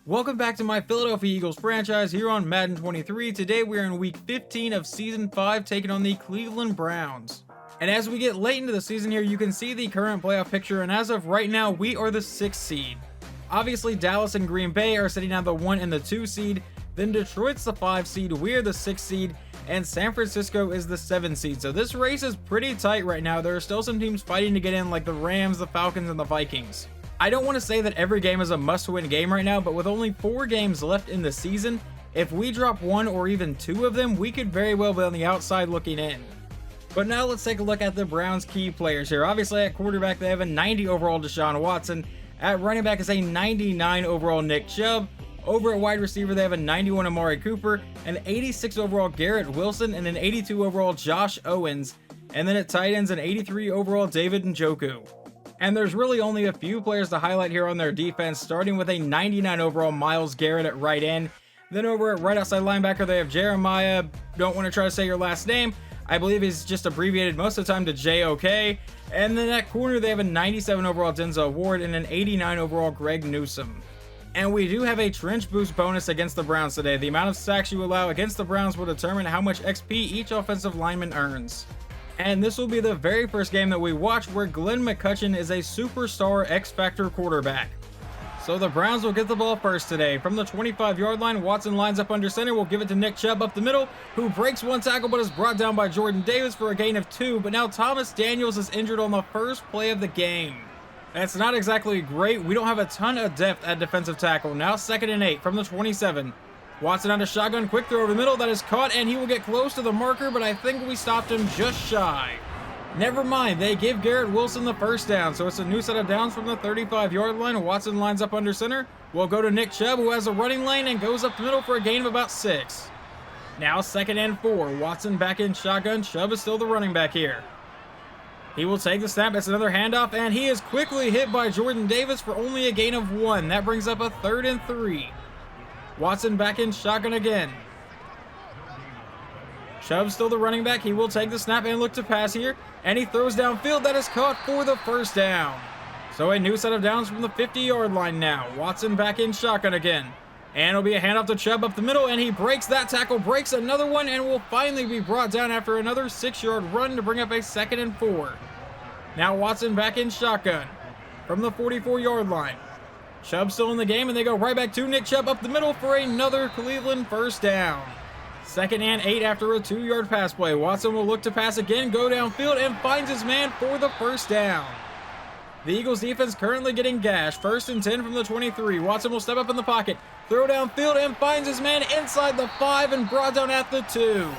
Welcome back to my Philadelphia Eagles franchise here on Madden 23. Today we are in week 15 of season 5 taking on the Cleveland Browns. And as we get late into the season here, you can see the current playoff picture, and as of right now, we are the 6th seed. Obviously, Dallas and Green Bay are sitting down the 1 and the 2 seed, then Detroit's the 5 seed, we're the 6th seed, and San Francisco is the 7th seed. So this race is pretty tight right now. There are still some teams fighting to get in, like the Rams, the Falcons, and the Vikings. I don't want to say that every game is a must-win game right now, but with only 4 games left in the season, if we drop 1 or even 2 of them, we could very well be on the outside looking in. But now let's take a look at the Browns' key players here. Obviously at quarterback, they have a 90 overall Deshaun Watson. At running back is a 99 overall Nick Chubb. Over at wide receiver, they have a 91 Amari Cooper, an 86 overall Garrett Wilson, and an 82 overall Josh Owens. And then at tight ends, an 83 overall David Njoku. And there's really only a few players to highlight here on their defense, starting with a 99 overall Myles Garrett at right end. Then over at right outside linebacker, they have Jeremiah, don't want to try to say your last name, I believe he's just abbreviated most of the time to JOK. And then at corner, they have a 97 overall Denzel Ward and an 89 overall Greg Newsome. And we do have a trench boost bonus against the Browns today. The amount of sacks you allow against the Browns will determine how much XP each offensive lineman earns. And this will be the very first game that we watch where Glenn McCutcheon is a superstar X-Factor quarterback. So the Browns will get the ball first today. From the 25-yard line, Watson lines up under center. We'll give it to Nick Chubb up the middle, who breaks one tackle but is brought down by Jordan Davis for a gain of 2. But now Thomas Daniels is injured on the first play of the game. That's not exactly great. We don't have a ton of depth at defensive tackle. Now 2nd and 8 from the 27. Watson on a shotgun, quick throw over the middle, that is caught, and he will get close to the marker, but I think we stopped him just shy. Never mind, they give Garrett Wilson the first down, so it's a new set of downs from the 35-yard line. Watson lines up under center. We'll go to Nick Chubb, who has a running lane and goes up the middle for a gain of about 6. Now 2nd and 4. Watson back in shotgun. Chubb is still the running back here. He will take the snap. It's another handoff, and he is quickly hit by Jordan Davis for only a gain of 1. That brings up a 3rd and 3. Watson back in shotgun again. Chubb still the running back. He will take the snap and look to pass here. And he throws downfield. That is caught for the first down. So a new set of downs from the 50-yard line now. Watson back in shotgun again. And it'll be a handoff to Chubb up the middle. And he breaks that tackle, breaks another one, and will finally be brought down after another 6-yard run to bring up a 2nd and 4. Now Watson back in shotgun from the 44-yard line. Chubb still in the game, and they go right back to Nick Chubb up the middle for another Cleveland first down. 2nd and 8 after a 2-yard pass play. Watson will look to pass again, go downfield, and finds his man for the first down. The Eagles defense currently getting gashed. 1st and 10 from the 23. Watson will step up in the pocket, throw downfield, and finds his man inside the 5 and brought down at the 2.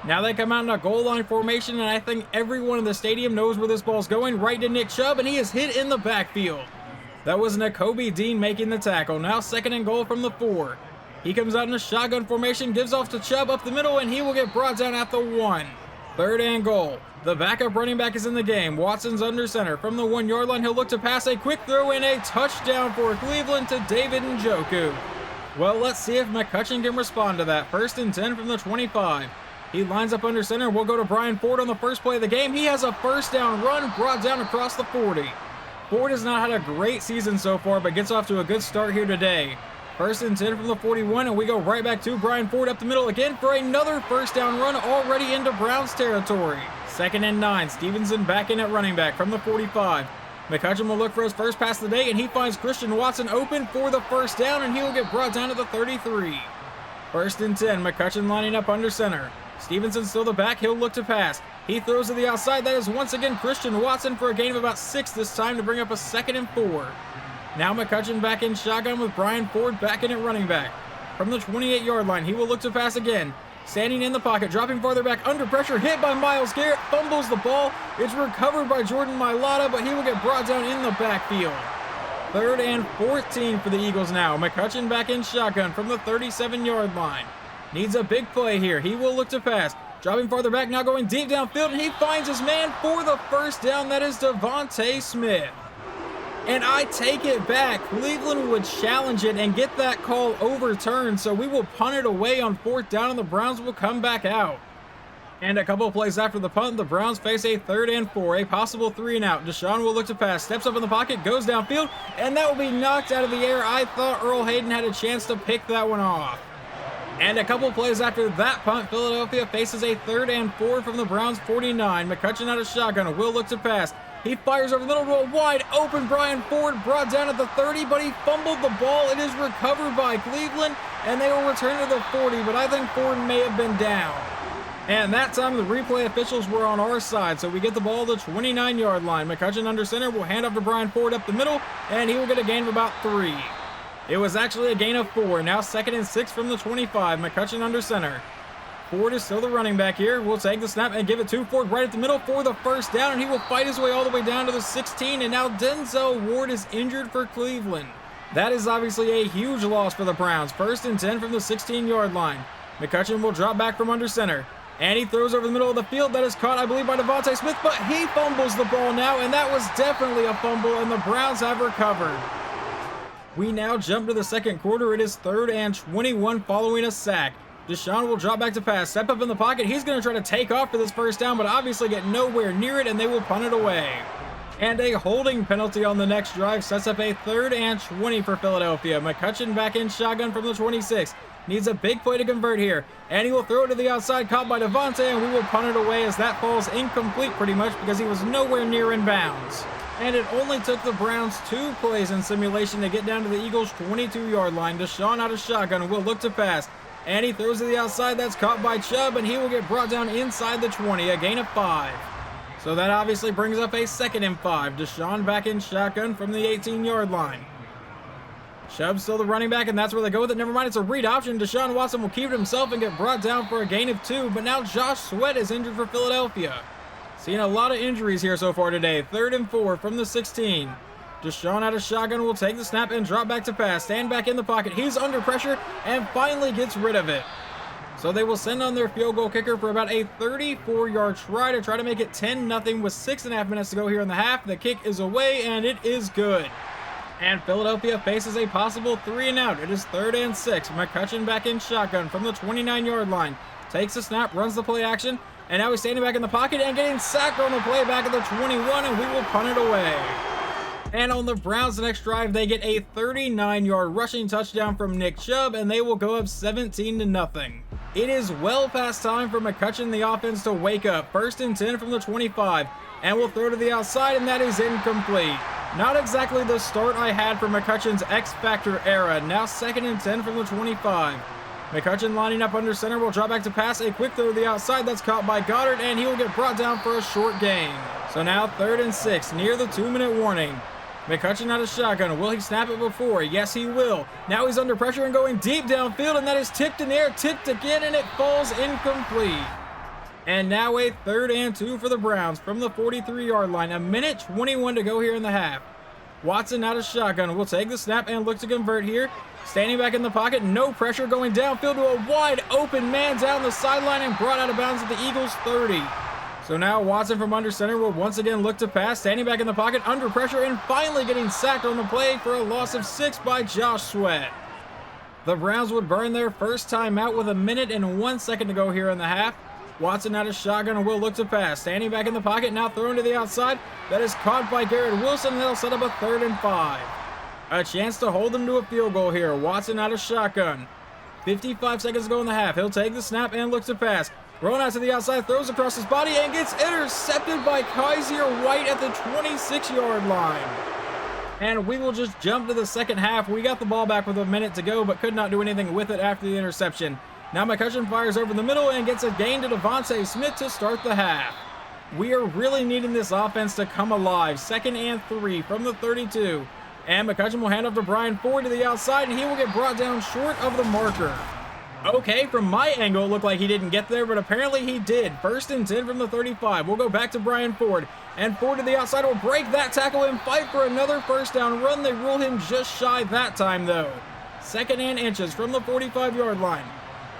Now they come out in a goal line formation, and I think everyone in the stadium knows where this ball's going, right to Nick Chubb, and he is hit in the backfield. That was Nakobe Dean making the tackle. Now 2nd and goal from the 4. He comes out in a shotgun formation, gives off to Chubb up the middle, and he will get brought down at the 1. 3rd and goal. The backup running back is in the game. Watson's under center. From the 1-yard line, he'll look to pass a quick throw and a touchdown for Cleveland to David Njoku. Well, let's see if McCutcheon can respond to that. 1st and 10 from the 25. He lines up under center. We'll go to Brian Ford on the first play of the game. He has a first down run brought down across the 40. Ford has not had a great season so far, but gets off to a good start here today. 1st and 10 from the 41, and we go right back to Brian Ford up the middle again for another first down run already into Browns territory. 2nd and 9, Stevenson back in at running back from the 45. McCutcheon will look for his first pass of the day, and he finds Christian Watson open for the first down, and he will get brought down to the 33. 1st and 10, McCutcheon lining up under center. Stevenson still the back, he'll look to pass. He throws to the outside, that is once again Christian Watson for a gain of about 6 this time to bring up a 2nd and 4. Now McCutcheon back in shotgun with Brian Ford back in at running back. From the 28-yard line, he will look to pass again. Standing in the pocket, dropping farther back under pressure, hit by Myles Garrett, fumbles the ball. It's recovered by Jordan Mailata, but he will get brought down in the backfield. 3rd and 14 for the Eagles now. McCutcheon back in shotgun from the 37-yard line. Needs a big play here. He will look to pass. Dropping farther back, now going deep downfield, and he finds his man for the first down. That is Devontae Smith. And I take it back. Cleveland would challenge it and get that call overturned, so we will punt it away on 4th down, and the Browns will come back out. And a couple of plays after the punt, the Browns face a 3rd and 4, a possible 3 and out. Deshaun will look to pass, steps up in the pocket, goes downfield, and that will be knocked out of the air. I thought Earl Hayden had a chance to pick that one off. And a couple of plays after that punt, Philadelphia faces a 3rd and 4 from the Browns 49. McCutcheon out of shotgun, will look to pass. He fires over the middle to a wide open Brian Ford, brought down at the 30, but he fumbled the ball. It is recovered by Cleveland, and they will return to the 40, but I think Ford may have been down. And that time the replay officials were on our side, so we get the ball to the 29-yard line. McCutcheon under center will hand off to Brian Ford up the middle, and he will get a gain of about 3. It was actually a gain of 4. Now 2nd and 6 from the 25. McCutcheon under center. Ford is still the running back here. We'll take the snap and give it to Ford right at the middle for the first down, and he will fight his way all the way down to the 16, and now Denzel Ward is injured for Cleveland. That is obviously a huge loss for the Browns. 1st and 10 from the 16-yard line. McCutcheon will drop back from under center. And he throws over the middle of the field. That is caught, I believe, by Devontae Smith, but he fumbles the ball now, and that was definitely a fumble, and the Browns have recovered. We now jump to the 2nd quarter. It is 3rd and 21 following a sack. Deshaun will drop back to pass, step up in the pocket. He's going to try to take off for this first down, but obviously get nowhere near it, and they will punt it away. And a holding penalty on the next drive sets up a 3rd and 20 for Philadelphia. McCutcheon back in shotgun from the 26. Needs a big play to convert here, and he will throw it to the outside, caught by Devontae, and we will punt it away as that falls incomplete pretty much because he was nowhere near in bounds. And it only took the Browns 2 plays in simulation to get down to the Eagles' 22-yard line. Deshaun out of shotgun will look to pass, and he throws to the outside. That's caught by Chubb, and he will get brought down inside the 20, a gain of 5. So that obviously brings up a 2nd and 5. Deshaun back in shotgun from the 18-yard line. Chubb's still the running back, and that's where they go with it. Never mind, it's a read option. Deshaun Watson will keep it himself and get brought down for a gain of 2, but now Josh Sweat is injured for Philadelphia. Seeing a lot of injuries here so far today. 3rd and 4 from the 16. Deshaun out of shotgun will take the snap and drop back to pass. Stand back in the pocket. He's under pressure and finally gets rid of it. So they will send on their field goal kicker for about a 34-yard try to make it 10-0 with 6.5 minutes to go here in the half. The kick is away, and it is good. And Philadelphia faces a possible 3 and out. It is 3rd and 6. McCutcheon back in shotgun from the 29-yard line. Takes the snap, runs the play action, and now he's standing back in the pocket and getting sacked on the play back at the 21, and we will punt it away. And on the Browns' next drive, they get a 39-yard rushing touchdown from Nick Chubb, and they will go up 17-0. It is well past time for McCutcheon, the offense, to wake up. 1st and 10 from the 25, and we'll throw to the outside, and that is incomplete. Not exactly the start I had for McCutcheon's X-Factor era. Now 2nd and 10 from the 25. McCutcheon lining up under center will drop back to pass. A quick throw to the outside. That's caught by Goddard, and he will get brought down for a short gain. So now 3rd and 6, near the 2-minute warning. McCutcheon out of shotgun. Will he snap it before? Yes, he will. Now he's under pressure and going deep downfield, and that is tipped in the air, tipped again, and it falls incomplete. And now a 3rd and 2 for the Browns from the 43-yard line. 1:21 to go here in the half. Watson out of shotgun will take the snap and look to convert here. Standing back in the pocket, no pressure, going downfield to a wide open man down the sideline and brought out of bounds at the Eagles' 30. So now Watson from under center will once again look to pass, standing back in the pocket, under pressure, and finally getting sacked on the play for a loss of 6 by Josh Sweat. The Browns would burn their first time out with 1:01 to go here in the half. Watson out of shotgun and will look to pass. Standing back in the pocket, now thrown to the outside. That is caught by Garrett Wilson, and that'll set up a 3rd and 5. A chance to hold them to a field goal here. Watson out of shotgun. 55 seconds to go in the half. He'll take the snap and look to pass. Thrown out to the outside, throws across his body, and gets intercepted by Kaiser White at the 26-yard line. And we will just jump to the second half. We got the ball back with a minute to go, but could not do anything with it after the interception. Now McCutcheon fires over the middle and gets a gain to Devontae Smith to start the half. We are really needing this offense to come alive. 2nd and 3 from the 32. And McCutcheon will hand off to Brian Ford to the outside, and he will get brought down short of the marker. Okay, from my angle, it looked like he didn't get there, but apparently he did. 1st and 10 from the 35. We'll go back to Brian Ford. And Ford to the outside will break that tackle and fight for another first down run. They rule him just shy that time, though. 2nd and inches from the 45-yard line.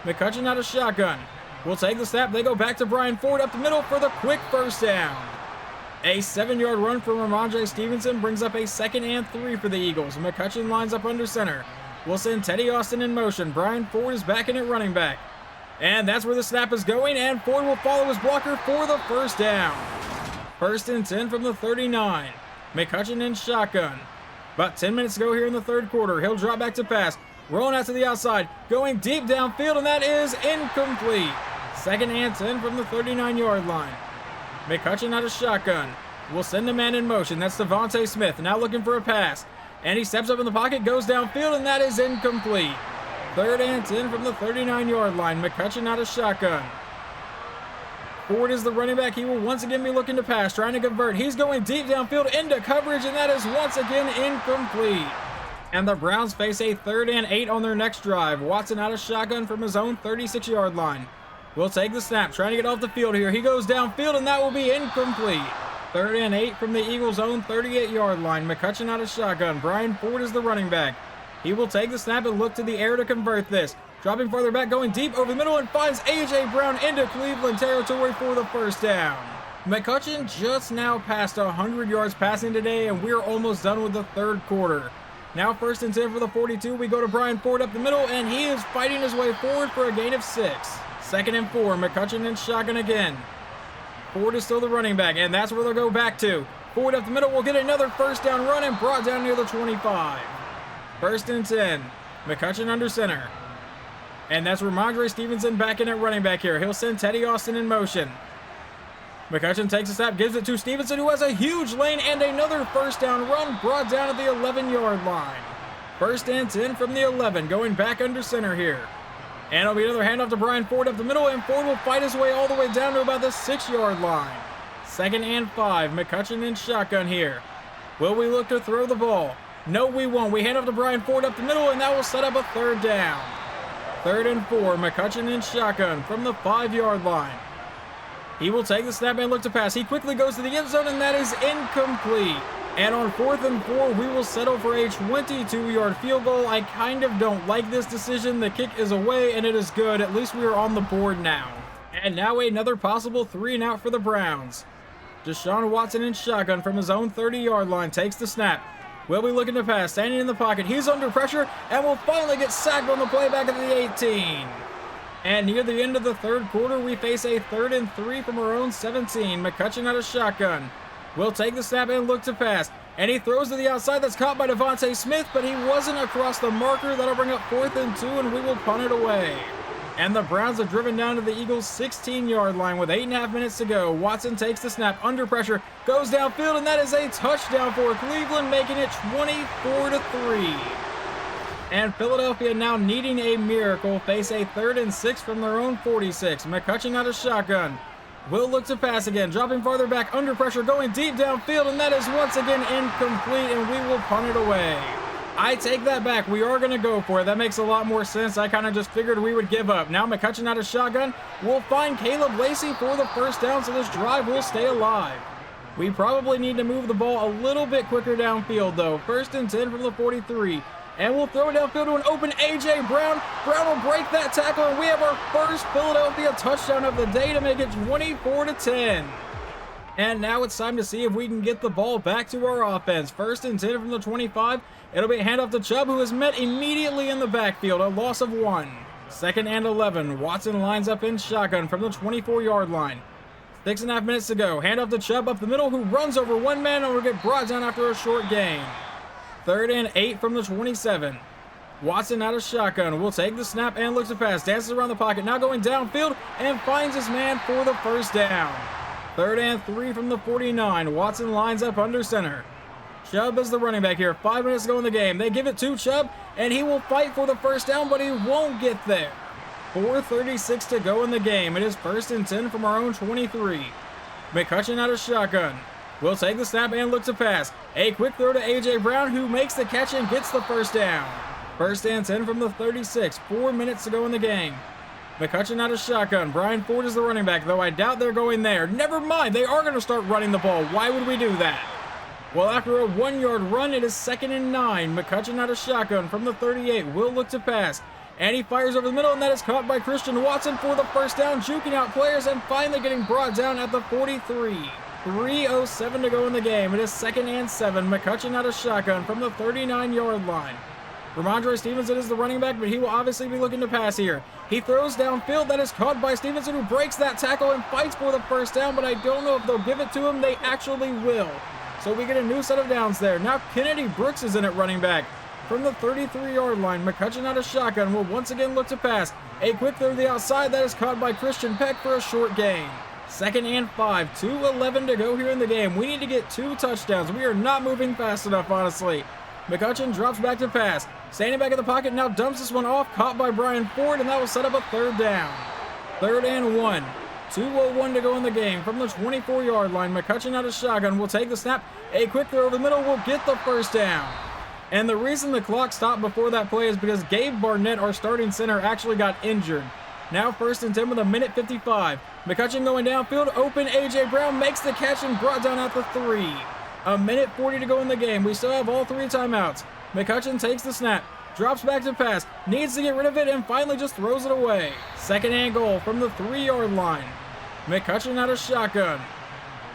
McCutcheon out of shotgun. We'll take the snap. They go back to Brian Ford up the middle for the quick first down. A 7-yard run from Ramondre Stevenson brings up a 2nd and 3 for the Eagles. McCutcheon lines up under center. We'll send Teddy Austin in motion. Brian Ford is back in at running back. And that's where the snap is going, and Ford will follow his blocker for the first down. 1st and 10 from the 39. McCutcheon in shotgun. About 10 minutes to go here in the third quarter. He'll drop back to pass. Rolling out to the outside. Going deep downfield, and that is incomplete. 2nd and 10 from the 39-yard line. McCutcheon out of shotgun. Will send a man in motion. That's Devontae Smith. Now looking for a pass. And he steps up in the pocket, goes downfield, and that is incomplete. 3rd and 10 from the 39-yard line. McCutcheon out of shotgun. Ford is the running back. He will once again be looking to pass, trying to convert. He's going deep downfield into coverage, and that is once again incomplete. And the Browns face a 3rd and 8 on their next drive. Watson out of shotgun from his own 36-yard line. Will take the snap, trying to get off the field here. He goes downfield, and that will be incomplete. 3rd and 8 from the Eagles' own 38-yard line. McCutcheon out of shotgun. Brian Ford is the running back. He will take the snap and look to the air to convert this. Dropping farther back, going deep over the middle, and finds A.J. Brown into Cleveland territory for the first down. McCutcheon just now passed 100 yards passing today, and we're almost done with the third quarter. Now 1st and 10 for the 42. We go to Brian Ford up the middle, and he is fighting his way forward for a gain of 6. 2nd and 4. McCutcheon in shotgun again. Ford is still the running back, and that's where they'll go back to. Ford up the middle will get another first down run and brought down near the 25. 1st and 10. McCutcheon under center. And that's Ramondre Stevenson back in at running back here. He'll send Teddy Austin in motion. McCutcheon takes a snap, gives it to Stevenson, who has a huge lane and another first down run brought down at the 11-yard line. 1st and 10 from the 11, going back under center here. And it'll be another handoff to Brian Ford up the middle, and Ford will fight his way all the way down to about the 6-yard line. 2nd and 5, McCutcheon in shotgun here. Will we look to throw the ball? No, we won't. We hand off to Brian Ford up the middle, and that will set up a 3rd down. 3rd and 4, McCutcheon in shotgun from the 5-yard line. He will take the snap and look to pass. He quickly goes to the end zone, and that is incomplete. And on 4th and 4, we will settle for a 22-yard field goal. I kind of don't like this decision. The kick is away, and it is good. At least we are on the board now. And now another possible 3-and-out for the Browns. Deshaun Watson in shotgun from his own 30-yard line takes the snap. Will be looking to pass, standing in the pocket. He's under pressure and will finally get sacked on the play back at the 18. And near the end of the third quarter, we face a 3rd and 3 from our own 17. McCutcheon out of shotgun. Will take the snap and look to pass. And he throws to the outside. That's caught by Devontae Smith, but he wasn't across the marker. That'll bring up 4th and 2, and we will punt it away. And the Browns are driven down to the Eagles' 16-yard line with 8.5 minutes to go. Watson takes the snap under pressure, goes downfield, and that is a touchdown for Cleveland, making it 24-3. And Philadelphia, now needing a miracle, face a 3rd and 6 from their own 46. McCutcheon out of shotgun. Will look to pass again, dropping farther back under pressure, going deep downfield, and that is once again incomplete, and we will punt it away. I take that back. We are going to go for it. That makes a lot more sense. I kind of just figured we would give up. Now McCutcheon out of shotgun will find Caleb Lacey for the first down, so this drive will stay alive. We probably need to move the ball a little bit quicker downfield, though. 1st and 10 from the 43. And we'll throw it downfield to an open A.J. Brown. Brown will break that tackle, and we have our first Philadelphia touchdown of the day to make it 24-10. And now it's time to see if we can get the ball back to our offense. 1st and 10 from the 25. It'll be a handoff to Chubb, who is met immediately in the backfield, a loss of 1. 2nd and 11. Watson lines up in shotgun from the 24-yard line. 6.5 minutes to go. Handoff to Chubb up the middle, who runs over one man and will get brought down after a short gain. 3rd and 8 from the 27. Watson out of shotgun will take the snap and looks to pass. Dances around the pocket, now going downfield and finds his man for the first down. 3rd and 3 from the 49. Watson lines up under center. Chubb is the running back here. 5 minutes to go in the game. They give it to Chubb, and he will fight for the first down, but he won't get there. 4:36 to go in the game. It is 1st and 10 from our own 23. McCutcheon out of shotgun. Will take the snap and look to pass. A quick throw to A.J. Brown, who makes the catch and gets the first down. 1st and 10 from the 36. 4 minutes to go in the game. McCutcheon out of shotgun. Brian Ford is the running back, though I doubt they're going there. Never mind, they are going to start running the ball. Why would we do that? Well, after a 1-yard run, it is 2nd and 9. McCutcheon out of shotgun from the 38. Will look to pass. And he fires over the middle, and that is caught by Christian Watson for the first down, juking out players and finally getting brought down at the 43. 3:07 to go in the game. It is 2nd and 7. McCutcheon out of shotgun from the 39-yard line. Ramondre Stevenson is the running back, but he will obviously be looking to pass here. He throws downfield. That is caught by Stevenson, who breaks that tackle and fights for the first down, but I don't know if they'll give it to him. They actually will. So we get a new set of downs there. Now Kennedy Brooks is in at running back. From the 33-yard line, McCutcheon out of shotgun will once again look to pass. A quick throw to the outside. That is caught by Christian Peck for a short gain. 2nd and 5, 2:11 to go here in the game. We need to get 2 touchdowns. We are not moving fast enough, honestly. McCutcheon drops back to pass. Standing back in the pocket, now dumps this one off, caught by Brian Ford, and that will set up a 3rd down. 3rd and 1. 2:01 to go in the game. From the 24-yard line, McCutcheon out of shotgun will take the snap. A quick throw over the middle will get the first down. And the reason the clock stopped before that play is because Gabe Barnett, our starting center, actually got injured. Now 1st and 10 with 1:55. McCutcheon going downfield, open. A.J. Brown makes the catch and brought down at the 3. 1:40 to go in the game. We still have all 3 timeouts. McCutcheon takes the snap, drops back to pass, needs to get rid of it, and finally just throws it away. 2nd and goal from the 3-yard line. McCutcheon out of shotgun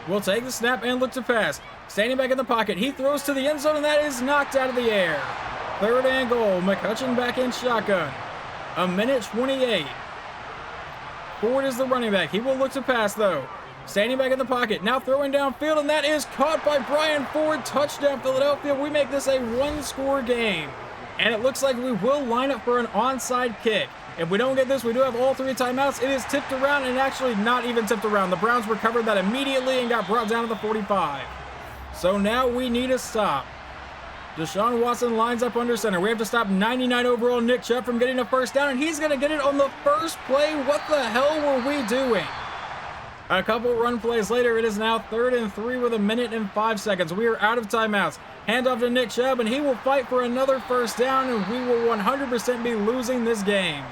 will take the snap and look to pass. Standing back in the pocket, he throws to the end zone, and that is knocked out of the air. 3rd and goal. McCutcheon back in shotgun. 1:28. Ford is the running back. He will look to pass, though. Standing back in the pocket, now throwing downfield, and that is caught by Brian Ford. Touchdown, Philadelphia. We make this a 1-score game. And it looks like we will line up for an onside kick. If we don't get this, we do have all 3 timeouts. It is tipped around, and actually not even tipped around. The Browns recovered that immediately and got brought down to the 45. So now we need a stop. Deshaun Watson lines up under center. We have to stop 99 overall Nick Chubb from getting a first down, and he's going to get it on the first play. What the hell were we doing? A couple run plays later, it is now 3rd and 3 with 1:05. We are out of timeouts. Handoff to Nick Chubb, and he will fight for another first down, and we will 100% be losing this game.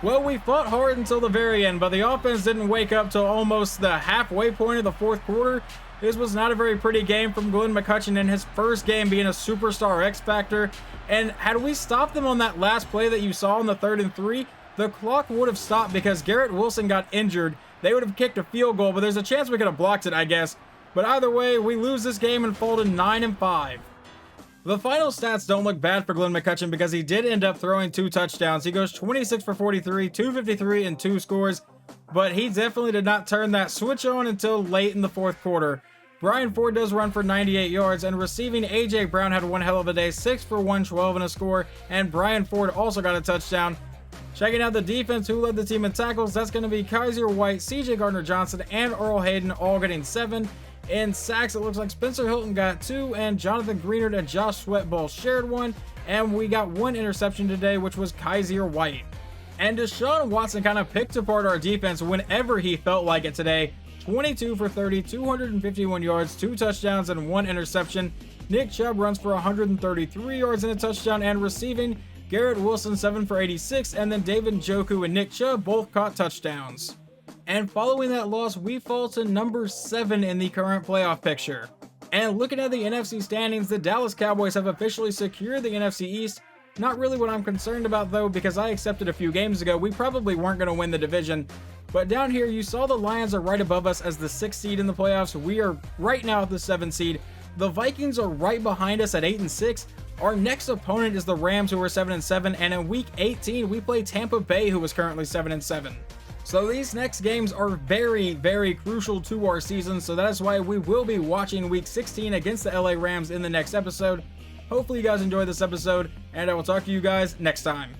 Well, we fought hard until the very end, but the offense didn't wake up till almost the halfway point of the 4th quarter. This was not a very pretty game from Glenn McCutcheon in his first game being a superstar X Factor. And had we stopped them on that last play that you saw on the 3rd and 3, the clock would have stopped because Garrett Wilson got injured. They would have kicked a field goal, but there's a chance we could have blocked it, I guess. But either way, we lose this game and fall to 9-5. The final stats don't look bad for Glenn McCutcheon because he did end up throwing 2 touchdowns. He goes 26 for 43, 253, and 2 scores. But he definitely did not turn that switch on until late in the 4th quarter. Brian Ford does run for 98 yards, and receiving A.J. Brown had one hell of a day, 6 for 112 and a score, and Brian Ford also got a touchdown. Checking out the defense, who led the team in tackles, that's going to be Kaiser White, C.J. Gardner-Johnson, and Earl Hayden, all getting 7. In sacks, it looks like Spencer Hilton got 2, and Jonathan Greenard and Josh Sweat both shared 1, and we got 1 interception today, which was Kaiser White. And Deshaun Watson kind of picked apart our defense whenever he felt like it today. 22 for 30, 251 yards, 2 touchdowns, and 1 interception. Nick Chubb runs for 133 yards and a touchdown, and receiving, Garrett Wilson 7 for 86, and then David Njoku and Nick Chubb both caught touchdowns. And following that loss, we fall to number 7 in the current playoff picture. And looking at the NFC standings, the Dallas Cowboys have officially secured the NFC East. Not really what I'm concerned about though, because I accepted a few games ago we probably weren't going to win the division. But down here, you saw the Lions are right above us as the 6th seed in the playoffs. We are right now at the 7th seed. The Vikings are right behind us at 8-6. Our next opponent is the Rams, who are 7-7, and in week 18 we play Tampa Bay, who is currently 7-7. So these next games are very, very crucial to our season, so that is why we will be watching week 16 against the LA Rams in the next episode. Hopefully you guys enjoyed this episode, and I will talk to you guys next time.